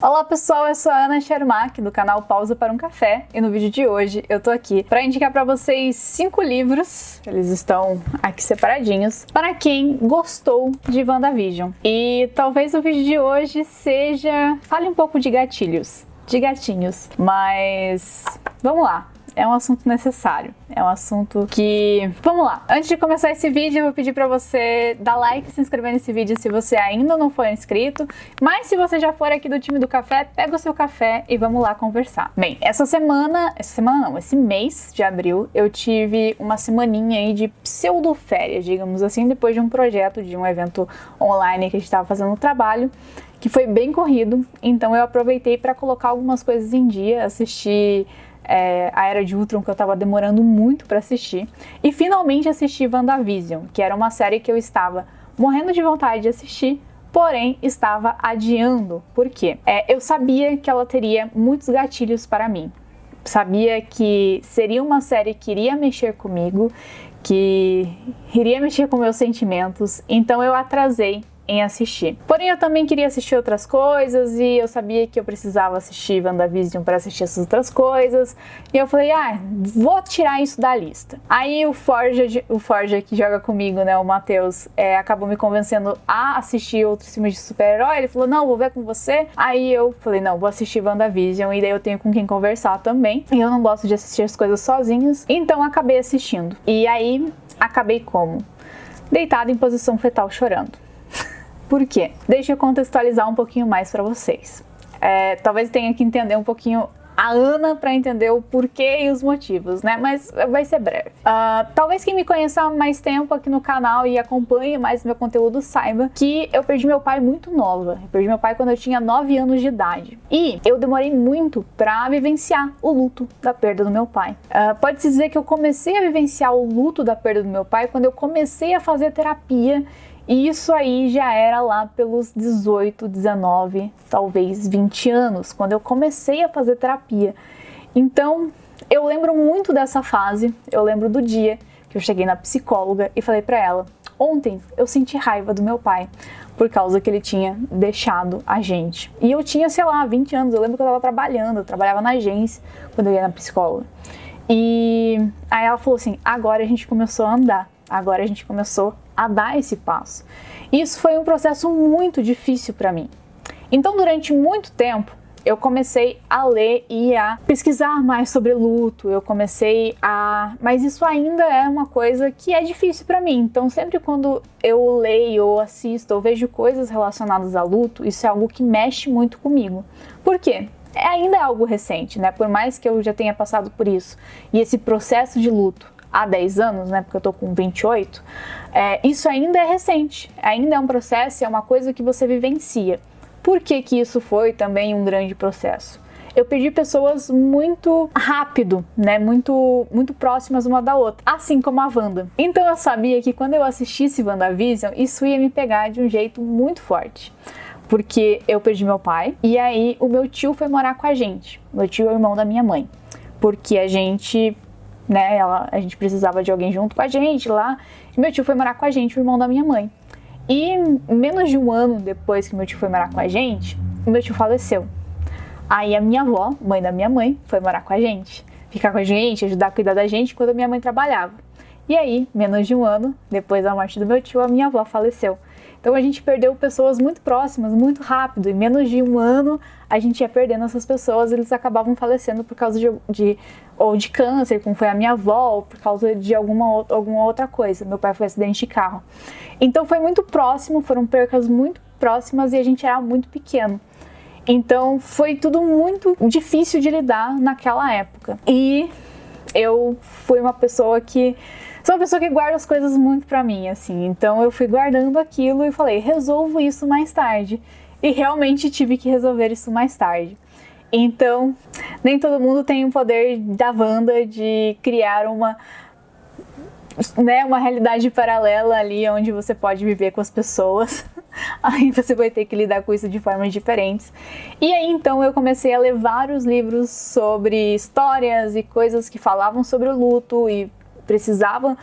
Olá pessoal, eu sou a Ana Shermak do canal Pausa para um Café e no vídeo de hoje eu tô aqui para indicar para vocês 5 livros, eles estão aqui separadinhos, para quem gostou de WandaVision. E talvez o vídeo de hoje fale um pouco de gatilhos, de gatinhos, mas vamos lá. É um assunto necessário, é um assunto que... Vamos lá, antes de começar esse vídeo eu vou pedir pra você dar like e se inscrever nesse vídeo se você ainda não for inscrito, mas se você já for aqui do time do café, pega o seu café e vamos lá conversar. Bem, esse mês de abril, eu tive uma semaninha aí de pseudo-férias, digamos assim, depois de um projeto, de um evento online que a gente tava fazendo no trabalho, que foi bem corrido, então eu aproveitei para colocar algumas coisas em dia, assistir... a Era de Ultron, que eu tava demorando muito pra assistir, e finalmente assisti WandaVision, que era uma série que eu estava morrendo de vontade de assistir, porém estava adiando. Por quê? Eu sabia que ela teria muitos gatilhos para mim, sabia que seria uma série que iria mexer comigo, que iria mexer com meus sentimentos, então eu atrasei em assistir. Porém, eu também queria assistir outras coisas e eu sabia que eu precisava assistir WandaVision para assistir essas outras coisas. E eu falei, vou tirar isso da lista. Aí o Forja que joga comigo, né, o Matheus, acabou me convencendo a assistir outros filmes de super-herói. Ele falou, não, vou ver com você. Aí eu falei, não, vou assistir WandaVision e daí eu tenho com quem conversar também. E eu não gosto de assistir as coisas sozinhos, então acabei assistindo. E aí, acabei como? Deitada em posição fetal chorando. Por quê? Deixa eu contextualizar um pouquinho mais para vocês. Talvez tenha que entender um pouquinho a Ana para entender o porquê e os motivos, né? Mas vai ser breve. Talvez quem me conheça há mais tempo aqui no canal e acompanhe mais meu conteúdo saiba que eu perdi meu pai muito nova. Eu perdi meu pai quando eu tinha 9 anos de idade. E eu demorei muito para vivenciar o luto da perda do meu pai. Pode-se dizer que eu comecei a vivenciar o luto da perda do meu pai quando eu comecei a fazer terapia. E isso aí já era lá pelos 18, 19, talvez 20 anos, quando eu comecei a fazer terapia. Então, eu lembro muito dessa fase, eu lembro do dia que eu cheguei na psicóloga e falei pra ela, ontem eu senti raiva do meu pai, por causa que ele tinha deixado a gente. E eu tinha, sei lá, 20 anos, eu lembro que eu tava trabalhando, eu trabalhava na agência quando eu ia na psicóloga. E aí ela falou assim, agora a gente começou a andar. Agora a gente começou a dar esse passo. Isso foi um processo muito difícil para mim. Então, durante muito tempo, eu comecei a ler e a pesquisar mais sobre luto. Mas isso ainda é uma coisa que é difícil para mim. Então, sempre quando eu leio ou assisto ou vejo coisas relacionadas a luto, isso é algo que mexe muito comigo. Por quê? Ainda é algo recente, né? Por mais que eu já tenha passado por isso. E esse processo de luto há 10 anos, né, porque eu tô com 28, isso ainda é recente, ainda é um processo, é uma coisa que você vivencia. Por que que isso foi também um grande processo? Eu perdi pessoas muito rápido, né, muito próximas uma da outra, assim como a Wanda. Então eu sabia que quando eu assistisse WandaVision, isso ia me pegar de um jeito muito forte. Porque eu perdi meu pai, e aí o meu tio foi morar com a gente. Meu tio é o irmão da minha mãe, porque a gente precisava de alguém junto com a gente lá, e meu tio foi morar com a gente, o irmão da minha mãe. E menos de um ano depois que meu tio foi morar com a gente, o meu tio faleceu. Aí a minha avó, mãe da minha mãe, foi morar com a gente, ficar com a gente, ajudar a cuidar da gente enquanto a minha mãe trabalhava. E aí, menos de um ano depois da morte do meu tio, a minha avó faleceu. Então a gente perdeu pessoas muito próximas, muito rápido, e menos de um ano a gente ia perdendo essas pessoas, eles acabavam falecendo por causa de câncer, como foi a minha avó, ou por causa de alguma outra coisa. Meu pai foi acidente de carro. Então foi muito próximo, foram percas muito próximas e a gente era muito pequeno. Então foi tudo muito difícil de lidar naquela época. E eu fui uma pessoa que... Sou uma pessoa que guarda as coisas muito pra mim, assim. Então eu fui guardando aquilo e falei, resolvo isso mais tarde. E realmente tive que resolver isso mais tarde. Então, nem todo mundo tem o poder da Wanda de criar uma realidade paralela ali onde você pode viver com as pessoas. Aí você vai ter que lidar com isso de formas diferentes. E aí então eu comecei a ler vários livros sobre histórias e coisas que falavam sobre o luto e precisavam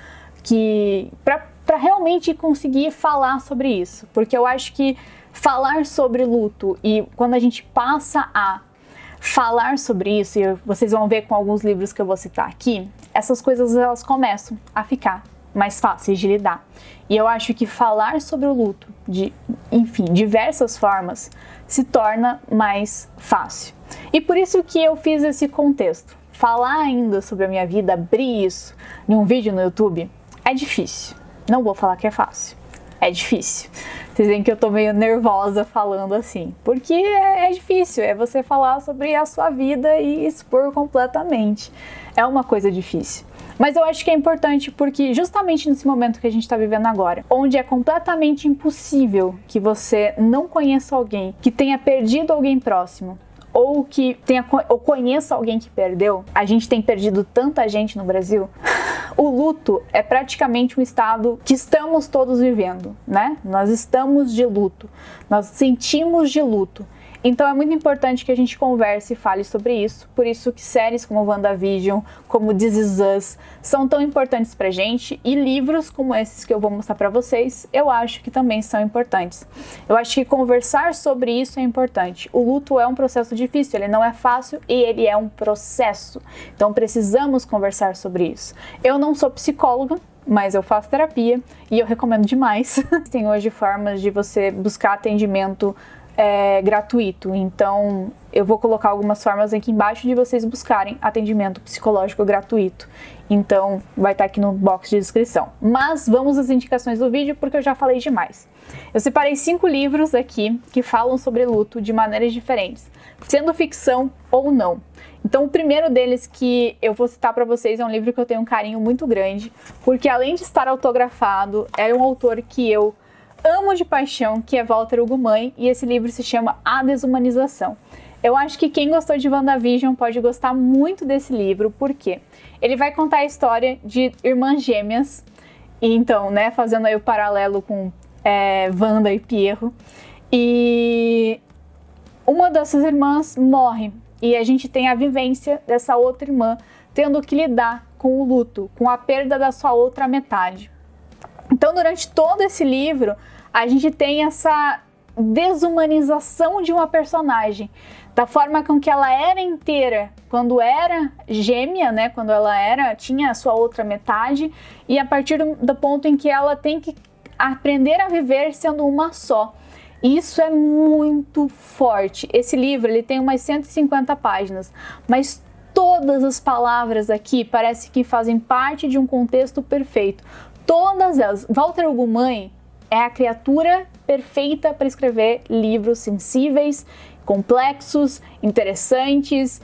para realmente conseguir falar sobre isso. Porque eu acho que falar sobre luto e quando a gente passa a falar sobre isso, e vocês vão ver com alguns livros que eu vou citar aqui, essas coisas elas começam a ficar mais fáceis de lidar. E eu acho que falar sobre o luto de, enfim, diversas formas se torna mais fácil. E por isso que eu fiz esse contexto. Falar ainda sobre a minha vida, abrir isso em um vídeo no YouTube, é difícil. Não vou falar que é fácil. É difícil. Vocês veem que eu tô meio nervosa falando assim. Porque é difícil. É você falar sobre a sua vida e expor completamente. É uma coisa difícil. Mas eu acho que é importante porque justamente nesse momento que a gente está vivendo agora, onde é completamente impossível que você não conheça alguém que tenha perdido alguém próximo, ou que ou conheça alguém que perdeu, a gente tem perdido tanta gente no Brasil. O luto é praticamente um estado que estamos todos vivendo, né? Nós estamos de luto, nós sentimos de luto. Então é muito importante que a gente converse e fale sobre isso, por isso que séries como WandaVision, como This Is Us, são tão importantes pra gente, e livros como esses que eu vou mostrar pra vocês, eu acho que também são importantes. Eu acho que conversar sobre isso é importante. O luto é um processo difícil, ele não é fácil e ele é um processo. Então precisamos conversar sobre isso. Eu não sou psicóloga, mas eu faço terapia e eu recomendo demais. Tem hoje formas de você buscar atendimento gratuito, então eu vou colocar algumas formas aqui embaixo de vocês buscarem atendimento psicológico gratuito, então vai estar aqui no box de descrição. Mas vamos às indicações do vídeo porque eu já falei demais. Eu separei 5 livros aqui que falam sobre luto de maneiras diferentes, sendo ficção ou não. Então o primeiro deles que eu vou citar para vocês é um livro que eu tenho um carinho muito grande, porque além de estar autografado, é um autor que eu amo de paixão, que é Walter Hugo Mãe, e esse livro se chama A Desumanização. Eu acho que quem gostou de WandaVision pode gostar muito desse livro, porque ele vai contar a história de irmãs gêmeas, e então, né, fazendo aí o paralelo com Wanda e Pierro, e uma dessas irmãs morre, e a gente tem a vivência dessa outra irmã tendo que lidar com o luto, com a perda da sua outra metade. Então, durante todo esse livro, a gente tem essa desumanização de uma personagem, da forma com que ela era inteira quando era gêmea, né, quando ela tinha a sua outra metade, e a partir do ponto em que ela tem que aprender a viver sendo uma só. Isso é muito forte. Esse livro, ele tem umas 150 páginas, mas todas as palavras aqui parece que fazem parte de um contexto perfeito. Todas elas. Walter Hugo Mãe é a criatura perfeita para escrever livros sensíveis, complexos, interessantes.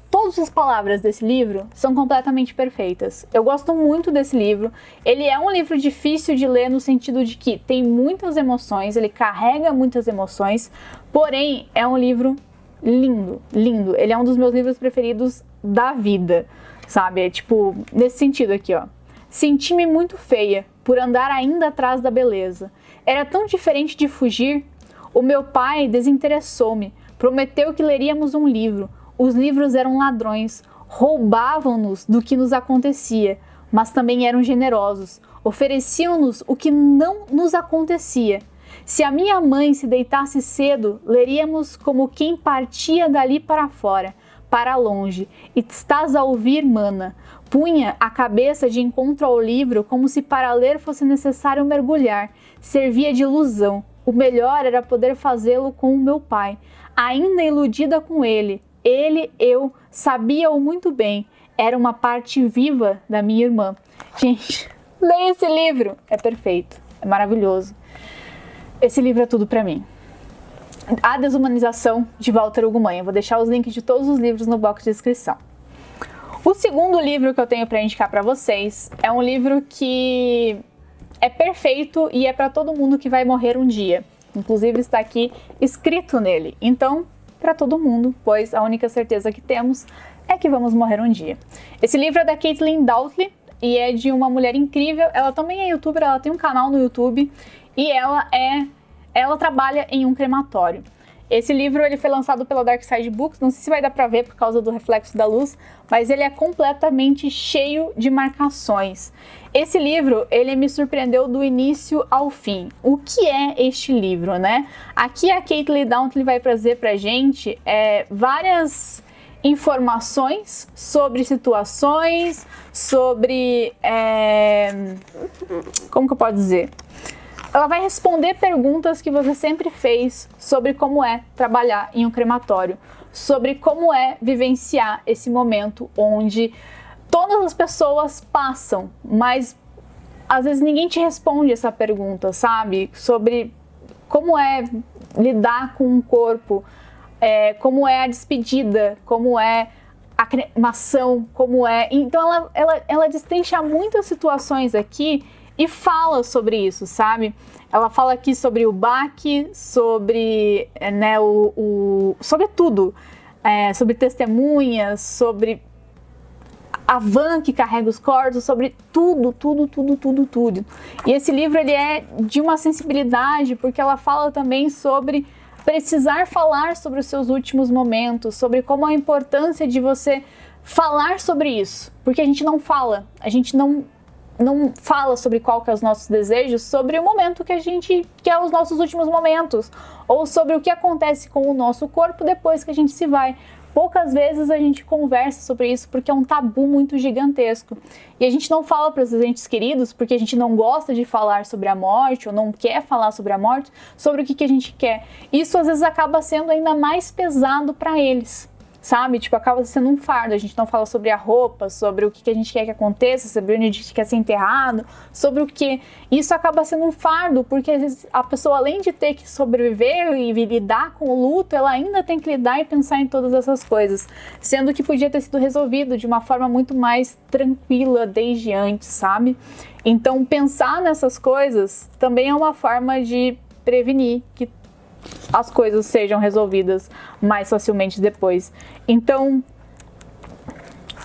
Todas as palavras desse livro são completamente perfeitas. Eu gosto muito desse livro. Ele é um livro difícil de ler no sentido de que tem muitas emoções, ele carrega muitas emoções, porém é um livro lindo, lindo. Ele é um dos meus livros preferidos da vida, sabe? É tipo, nesse sentido aqui, ó. Senti-me muito feia por andar ainda atrás da beleza. Era tão diferente de fugir. O meu pai desinteressou-me, prometeu que leríamos um livro. Os livros eram ladrões, roubavam-nos do que nos acontecia, mas também eram generosos, ofereciam-nos o que não nos acontecia. Se a minha mãe se deitasse cedo, leríamos como quem partia dali para fora, para longe. E estás a ouvir, mana? Punha a cabeça de encontro ao livro como se para ler fosse necessário mergulhar. Servia de ilusão. O melhor era poder fazê-lo com o meu pai. Ainda iludida com ele, eu, sabia-o muito bem. Era uma parte viva da minha irmã. Gente, leia esse livro. É perfeito. É maravilhoso. Esse livro é tudo pra mim. A Desumanização, de Walter Hugo Mãe. Eu vou deixar os links de todos os livros no box de descrição. O segundo livro que eu tenho para indicar para vocês é um livro que é perfeito e é para todo mundo que vai morrer um dia. Inclusive está aqui escrito nele. Então, para todo mundo, pois a única certeza que temos é que vamos morrer um dia. Esse livro é da Caitlin Doughty e é de uma mulher incrível. Ela também é youtuber, ela tem um canal no YouTube e ela trabalha em um crematório. Esse livro ele foi lançado pela Dark Side Books, não sei se vai dar pra ver por causa do reflexo da luz, mas ele é completamente cheio de marcações. Esse livro, ele me surpreendeu do início ao fim. O que é este livro, né? Aqui a Caitlin Daughtley vai trazer pra gente várias informações sobre situações, sobre... como que eu posso dizer? Ela vai responder perguntas que você sempre fez sobre como é trabalhar em um crematório, sobre como é vivenciar esse momento onde todas as pessoas passam, mas às vezes ninguém te responde essa pergunta, sabe? Sobre como é lidar com um corpo, como é a despedida, como é a cremação, como é... Então ela destrincha muitas situações aqui e fala sobre isso, sabe? Ela fala aqui sobre o baque, sobre, né, sobre tudo, sobre testemunhas, sobre a van que carrega os corpos, sobre tudo. E esse livro ele é de uma sensibilidade, porque ela fala também sobre precisar falar sobre os seus últimos momentos, sobre como a importância de você falar sobre isso, porque a gente não fala, não fala sobre qual que é os nossos desejos, sobre o momento que é os nossos últimos momentos, ou sobre o que acontece com o nosso corpo depois que a gente se vai. Poucas vezes a gente conversa sobre isso porque é um tabu muito gigantesco. E a gente não fala para os entes queridos porque a gente não gosta de falar sobre a morte ou não quer falar sobre a morte, sobre o que a gente quer. Isso às vezes acaba sendo ainda mais pesado para eles. Sabe? Tipo, acaba sendo um fardo. A gente não fala sobre a roupa, sobre o que a gente quer que aconteça, sobre onde a gente quer ser enterrado, sobre o que. Isso acaba sendo um fardo, porque às vezes a pessoa, além de ter que sobreviver e lidar com o luto, ela ainda tem que lidar e pensar em todas essas coisas. Sendo que podia ter sido resolvido de uma forma muito mais tranquila desde antes, sabe? Então, pensar nessas coisas também é uma forma de prevenir que as coisas sejam resolvidas mais facilmente depois. Então,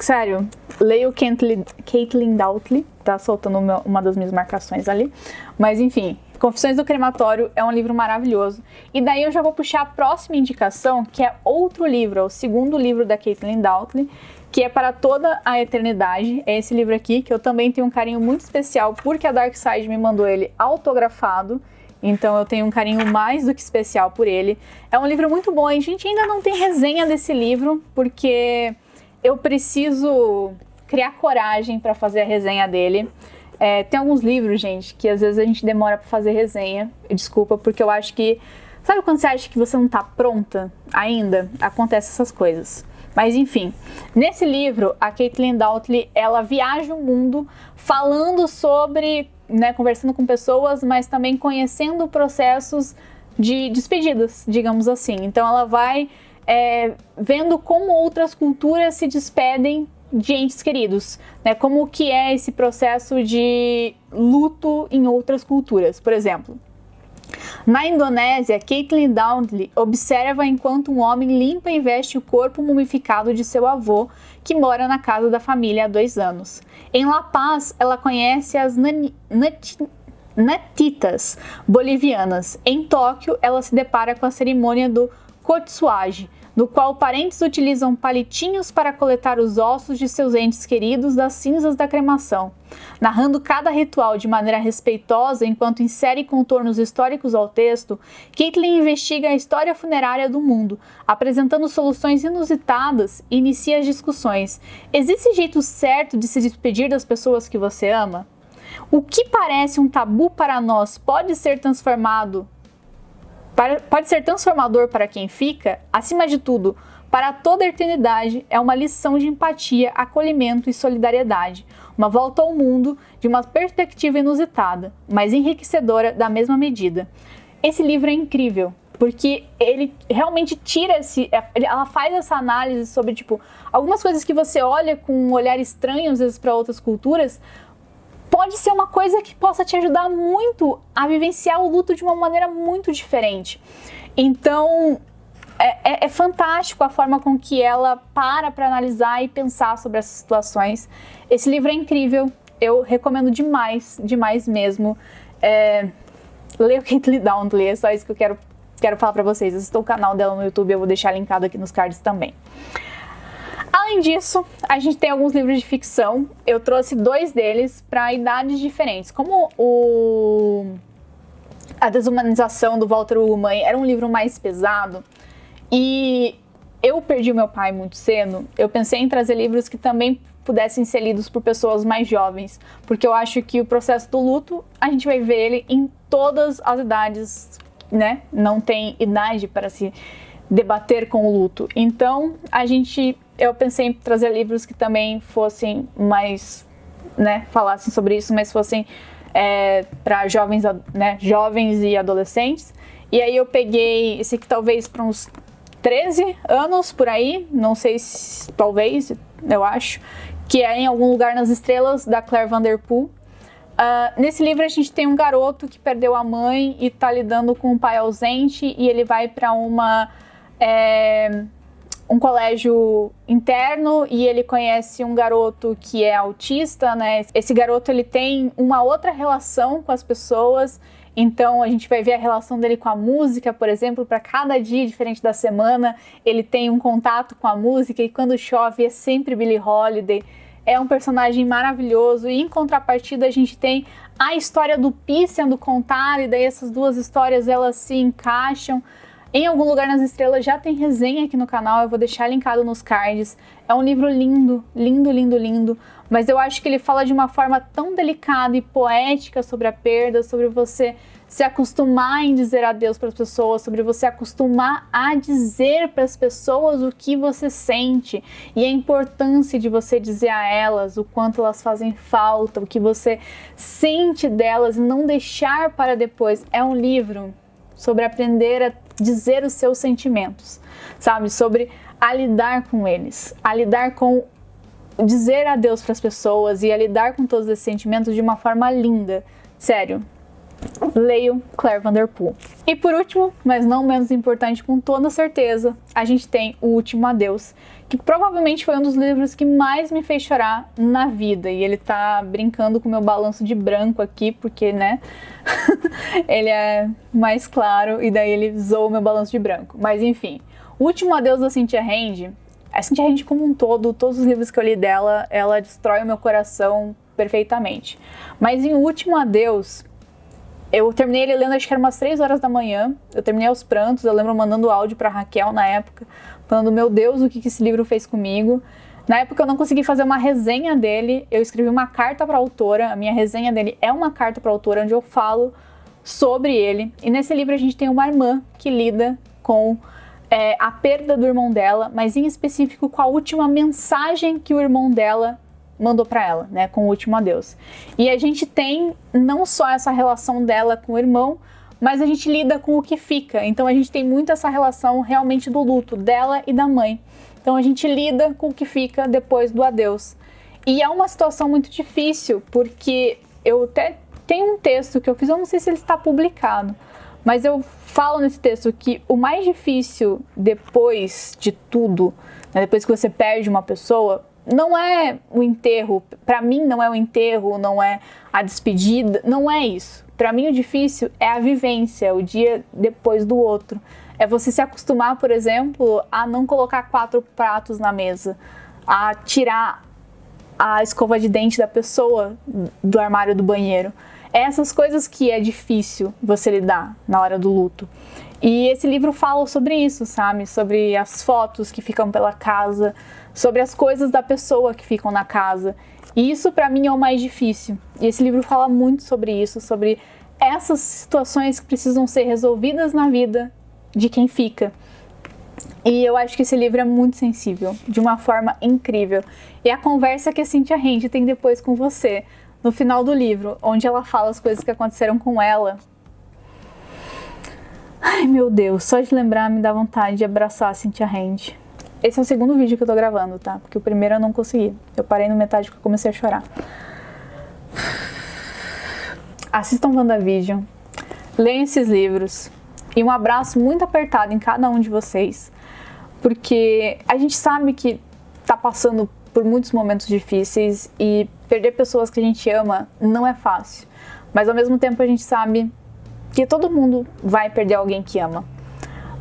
sério, leio Caitlin Daughtley, tá soltando uma das minhas marcações ali. Mas enfim, Confissões do Crematório é um livro maravilhoso. E daí eu já vou puxar a próxima indicação, que é outro livro, é o segundo livro da Caitlin Daughtley, que é Para Toda a Eternidade. É esse livro aqui, que eu também tenho um carinho muito especial, porque a Dark Side me mandou ele autografado. Então eu tenho um carinho mais do que especial por ele. É um livro muito bom. A gente ainda não tem resenha desse livro, porque eu preciso criar coragem para fazer a resenha dele. Tem alguns livros, gente, que às vezes a gente demora para fazer resenha. Desculpa, porque eu acho que... Sabe quando você acha que você não tá pronta ainda? Acontecem essas coisas. Mas enfim, nesse livro, a Caitlin Daughtley, ela viaja o mundo falando sobre... Né, conversando com pessoas, mas também conhecendo processos de despedidas, digamos assim. Então ela vai vendo como outras culturas se despedem de entes queridos, né? Como que é esse processo de luto em outras culturas. Por exemplo, na Indonésia, Caitlin Daughtley observa enquanto um homem limpa e veste o corpo mumificado de seu avô, que mora na casa da família há 2 anos. Em La Paz, ela conhece as Natitas bolivianas. Em Tóquio, ela se depara com a cerimônia do Kotsuage, no qual parentes utilizam palitinhos para coletar os ossos de seus entes queridos das cinzas da cremação. Narrando cada ritual de maneira respeitosa enquanto insere contornos históricos ao texto, Caitlin investiga a história funerária do mundo, apresentando soluções inusitadas e inicia as discussões. Existe jeito certo de se despedir das pessoas que você ama? O que parece um tabu para nós pode ser transformador para quem fica? Acima de tudo, para toda a eternidade, é uma lição de empatia, acolhimento e solidariedade. Uma volta ao mundo de uma perspectiva inusitada, mas enriquecedora da mesma medida. Esse livro é incrível, porque ele realmente tira ela faz essa análise sobre, tipo, algumas coisas que você olha com um olhar estranho, às vezes, para outras culturas, pode ser uma coisa que possa te ajudar muito a vivenciar o luto de uma maneira muito diferente. Então, é fantástico a forma com que ela para analisar e pensar sobre essas situações. Esse livro é incrível, eu recomendo demais, demais mesmo. Leia o Caitlin Daughtley, é só isso que eu quero quero falar pra vocês, assistam o canal dela no YouTube, eu vou deixar linkado aqui nos cards também. Além disso, a gente tem alguns livros de ficção. Eu trouxe 2 deles para idades diferentes. Como A Desumanização do Walter Ugumãe era um livro mais pesado e eu perdi o meu pai muito cedo, eu pensei em trazer livros que também pudessem ser lidos por pessoas mais jovens, porque eu acho que o processo do luto, a gente vai ver ele em todas as idades, né? Não tem idade para se debater com o luto. Então, eu pensei em trazer livros que também fossem mais, né, falassem sobre isso, mas fossem para jovens, né, jovens e adolescentes. E aí eu peguei esse aqui talvez para uns 13 anos por aí, não sei se, talvez, eu acho, que é Em Algum Lugar nas Estrelas, da Claire Vanderpool. Nesse livro a gente tem um garoto que perdeu a mãe e tá lidando com um pai ausente, e ele vai para um colégio interno e ele conhece um garoto que é autista, né? Esse garoto, ele tem uma outra relação com as pessoas, então a gente vai ver a relação dele com a música, por exemplo, para cada dia diferente da semana, ele tem um contato com a música e quando chove é sempre Billie Holiday. É um personagem maravilhoso e em contrapartida a gente tem a história do Pi sendo contada e daí essas 2 histórias elas se encaixam. Em Algum Lugar nas Estrelas já tem resenha aqui no canal, eu vou deixar linkado nos cards. É um livro lindo, lindo, lindo, lindo, mas eu acho que ele fala de uma forma tão delicada e poética sobre a perda, sobre você se acostumar em dizer adeus para as pessoas, sobre você acostumar a dizer para as pessoas o que você sente e a importância de você dizer a elas o quanto elas fazem falta, o que você sente delas e não deixar para depois. É um livro sobre aprender a dizer os seus sentimentos, sabe? Sobre a lidar com eles, a lidar com dizer adeus para as pessoas e a lidar com todos esses sentimentos de uma forma linda. Sério, leio Claire Vanderpool. E por último, mas não menos importante, com toda certeza, a gente tem O Último Adeus, que provavelmente foi um dos livros que mais me fez chorar na vida. E ele tá brincando com o meu balanço de branco aqui, porque, né, ele é mais claro e daí ele zoa o meu balanço de branco. Mas enfim, O Último Adeus da Cynthia Handy, a Cynthia Handy como um todo, todos os livros que eu li dela, ela destrói o meu coração perfeitamente. Mas em O Último Adeus, eu terminei ele lendo, acho que era umas 3 horas da manhã, eu terminei aos prantos, eu lembro mandando áudio pra Raquel na época, falando, meu Deus, o que esse livro fez comigo. Na época eu não consegui fazer uma resenha dele, eu escrevi uma carta pra autora, a minha resenha dele é uma carta pra autora, onde eu falo sobre ele. E nesse livro a gente tem uma irmã que lida com a perda do irmão dela, mas em específico com a última mensagem que o irmão dela mandou para ela, né, com O Último Adeus. E a gente tem não só essa relação dela com o irmão, mas a gente lida com o que fica. Então a gente tem muito essa relação realmente do luto dela e da mãe. Então a gente lida com o que fica depois do adeus. E é uma situação muito difícil, porque eu até tenho um texto que eu fiz, eu não sei se ele está publicado, mas eu falo nesse texto que o mais difícil depois de tudo, né, depois que você perde uma pessoa, não é o enterro. Para mim não é o enterro, não é a despedida, não é isso. Para mim o difícil é a vivência, o dia depois do outro. É você se acostumar, por exemplo, a não colocar 4 pratos na mesa, a tirar a escova de dente da pessoa do armário do banheiro. É essas coisas que é difícil você lidar na hora do luto. E esse livro fala sobre isso, sabe? Sobre as fotos que ficam pela casa, sobre as coisas da pessoa que ficam na casa. E isso pra mim é o mais difícil. E esse livro fala muito sobre isso, sobre essas situações que precisam ser resolvidas na vida de quem fica. E eu acho que esse livro é muito sensível, de uma forma incrível. E a conversa que a Cynthia Handy tem depois com você, no final do livro, onde ela fala as coisas que aconteceram com ela. Ai, meu Deus, só de lembrar me dá vontade de abraçar a Cynthia Handy. Esse é o segundo vídeo que eu tô gravando, tá? Porque o primeiro eu não consegui. Eu parei no metade porque eu comecei a chorar. Assistam WandaVision, leiam esses livros e um abraço muito apertado em cada um de vocês, porque a gente sabe que tá passando por muitos momentos difíceis e perder pessoas que a gente ama não é fácil, mas ao mesmo tempo a gente sabe que todo mundo vai perder alguém que ama.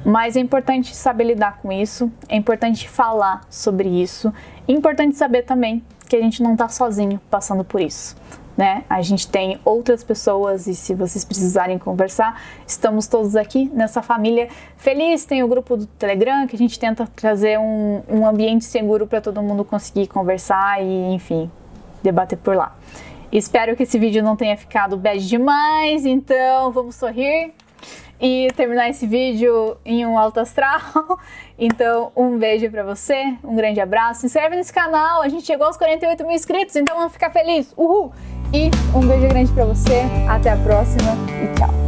Mas é importante saber lidar com isso, é importante falar sobre isso, é importante saber também que a gente não tá sozinho passando por isso, né? A gente tem outras pessoas e se vocês precisarem conversar, estamos todos aqui nessa família feliz. Tem o grupo do Telegram que a gente tenta trazer um ambiente seguro para todo mundo conseguir conversar e, enfim, debater por lá. Espero que esse vídeo não tenha ficado bad demais, então vamos sorrir e terminar esse vídeo em um alto astral. Então, um beijo pra você, um grande abraço, se inscreve nesse canal, a gente chegou aos 48 mil inscritos, então vamos ficar felizes, uhul! E um beijo grande pra você, até a próxima e tchau!